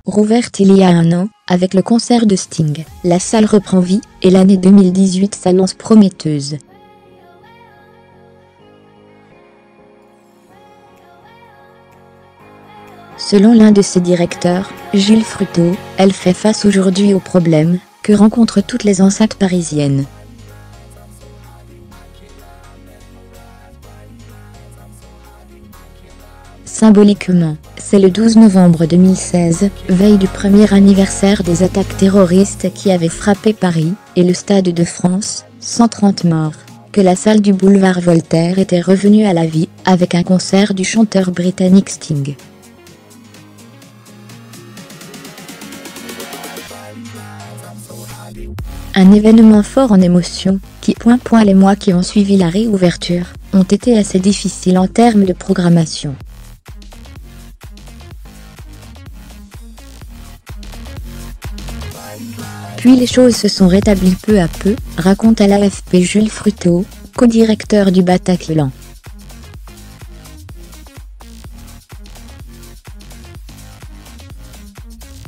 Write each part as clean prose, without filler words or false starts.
Rouverte il y a un an, avec le concert de Sting, la salle reprend vie, et l'année 2018 s'annonce prometteuse. Selon l'un de ses directeurs, Jules Fruteau, elle fait face aujourd'hui aux problèmes que rencontrent toutes les enceintes parisiennes. Symboliquement, c'est le 12 novembre 2016, veille du premier anniversaire des attaques terroristes qui avaient frappé Paris et le Stade de France, 130 morts, que la salle du boulevard Voltaire était revenue à la vie, avec un concert du chanteur britannique Sting. Un événement fort en émotion, qui les mois qui ont suivi la réouverture, ont été assez difficiles en termes de programmation. Puis les choses se sont rétablies peu à peu, raconte à l'AFP Jules Fruteau, co-directeur du Bataclan.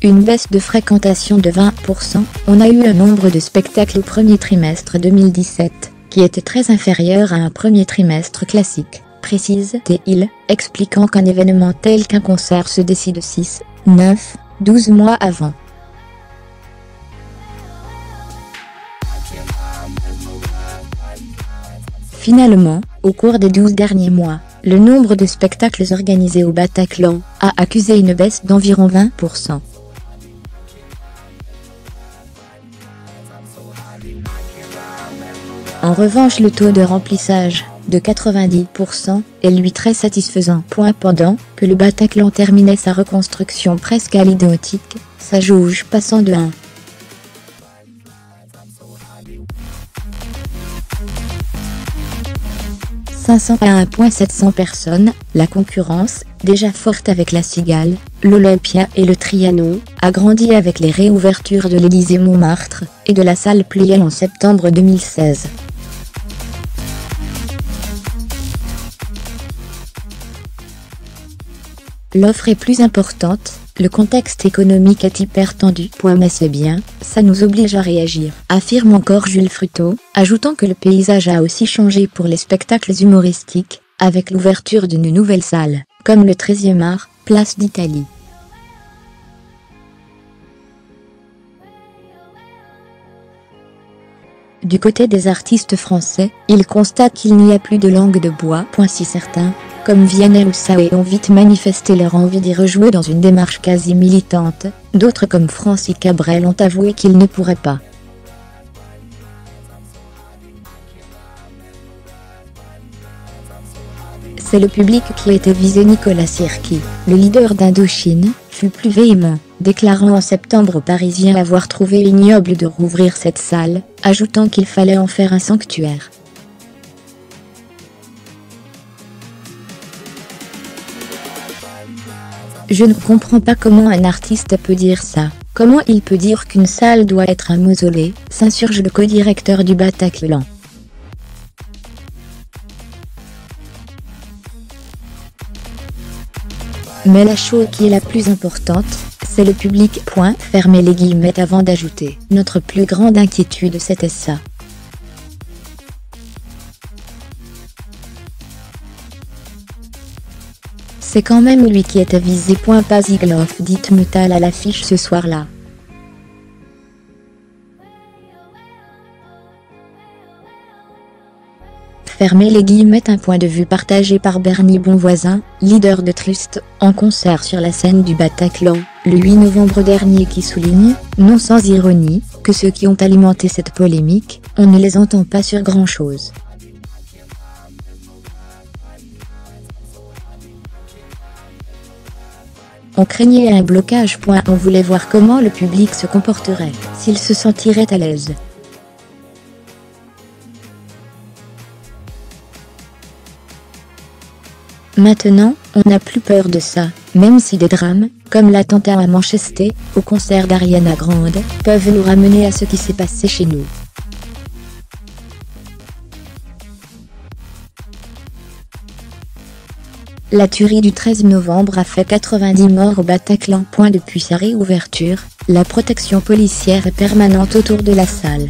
Une baisse de fréquentation de 20%, on a eu un nombre de spectacles au premier trimestre 2017, qui était très inférieur à un premier trimestre classique, précise-t-il, expliquant qu'un événement tel qu'un concert se décide 6, 9, 12 mois avant. Finalement, au cours des 12 derniers mois, le nombre de spectacles organisés au Bataclan a accusé une baisse d'environ 20%. En revanche, le taux de remplissage, de 90%, est lui très satisfaisant. Pendant que le Bataclan terminait sa reconstruction presque à l'identique, sa jauge passant de 1. 500 à 1.700 personnes, la concurrence, déjà forte avec la Cigale, l'Olympia et le Trianon, a grandi avec les réouvertures de l'Élysée-Montmartre et de la salle Pleyel en septembre 2016. L'offre est plus importante, le contexte économique est hyper tendu. Mais c'est bien, ça nous oblige à réagir, affirme encore Jules Fruteau, ajoutant que le paysage a aussi changé pour les spectacles humoristiques, avec l'ouverture d'une nouvelle salle, comme le 13e art, place d'Italie. Du côté des artistes français, il constate qu'il n'y a plus de langue de bois. Si certains, comme Vianney ou Saé, ont vite manifesté leur envie d'y rejouer dans une démarche quasi militante, d'autres comme Francis Cabrel ont avoué qu'ils ne pourraient pas. C'est le public qui était visé. Nicolas Sirki, le leader d'Indochine, fut plus véhément, déclarant en septembre aux Parisiens avoir trouvé ignoble de rouvrir cette salle, ajoutant qu'il fallait en faire un sanctuaire. Je ne comprends pas comment un artiste peut dire ça, comment il peut dire qu'une salle doit être un mausolée, s'insurge le co-directeur du Bataclan. Mais la chose qui est la plus importante, c'est le public. Fermez les guillemets avant d'ajouter. Notre plus grande inquiétude c'était ça. C'est quand même lui qui était visé. Pas Zigloff, dit Mutal à l'affiche ce soir-là. Fermez les guillemets. Un point de vue partagé par Bernie Bonvoisin, leader de Trust, en concert sur la scène du Bataclan, le 8 novembre dernier, qui souligne, non sans ironie, que ceux qui ont alimenté cette polémique, on ne les entend pas sur grand-chose. On craignait un blocage. On voulait voir comment le public se comporterait, s'il se sentirait à l'aise. Maintenant, on n'a plus peur de ça, même si des drames, comme l'attentat à Manchester, au concert d'Ariana Grande, peuvent nous ramener à ce qui s'est passé chez nous. La tuerie du 13 novembre a fait 90 morts au Bataclan. Depuis sa réouverture, la protection policière est permanente autour de la salle.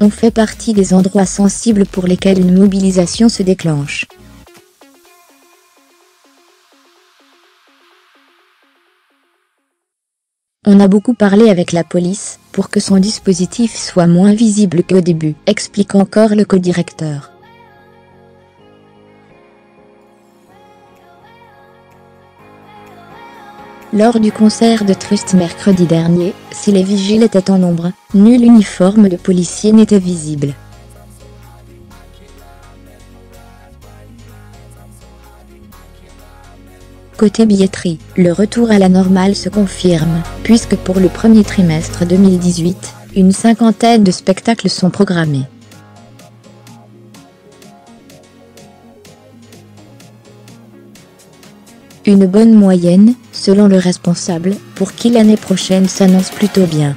On fait partie des endroits sensibles pour lesquels une mobilisation se déclenche. On a beaucoup parlé avec la police pour que son dispositif soit moins visible qu'au début, explique encore le codirecteur. Lors du concert de Trust mercredi dernier, si les vigiles étaient en nombre, nul uniforme de policier n'était visible. Côté billetterie, le retour à la normale se confirme, puisque pour le premier trimestre 2018, une cinquantaine de spectacles sont programmés. Une bonne moyenne, selon le responsable, pour qui l'année prochaine s'annonce plutôt bien.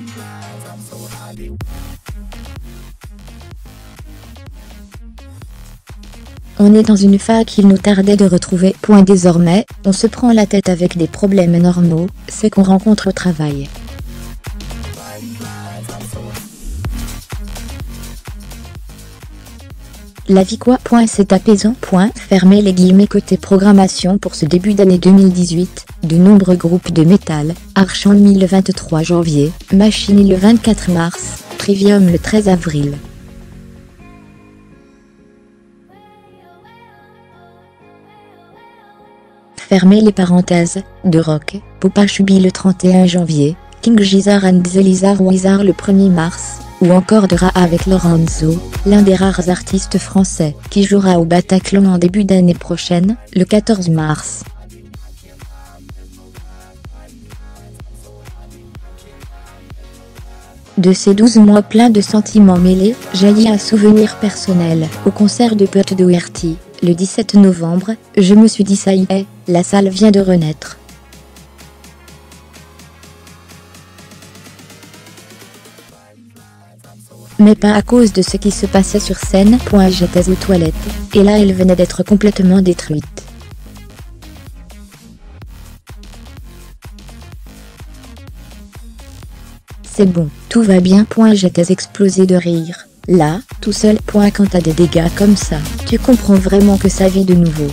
On est dans une phase qu'il nous tardait de retrouver. Désormais, on se prend la tête avec des problèmes normaux, ceux qu'on rencontre au travail. La vie quoi. C'est apaisant. Fermez les guillemets. Côté programmation pour ce début d'année 2018, de nombreux groupes de métal, Arch Enemy le 23 janvier, Machine le 24 mars, Trivium le 13 avril. Fermez les parenthèses, de rock, Popa Chubby le 31 janvier, King Gizzard and the Lizard Wizard le 1er mars, ou encore de Ra avec Lorenzo, l'un des rares artistes français qui jouera au Bataclan en début d'année prochaine, le 14 mars. De ces 12 mois pleins de sentiments mêlés, jaillit un souvenir personnel. Au concert de Put Doherty, le 17 novembre, je me suis dit ça y est, la salle vient de renaître. Mais pas à cause de ce qui se passait sur scène. J'étais aux toilettes, et là elle venait d'être complètement détruite. C'est bon, tout va bien. J'étais explosé de rire, là, tout seul. Quand t'as des dégâts comme ça, tu comprends vraiment que ça vit de nouveau.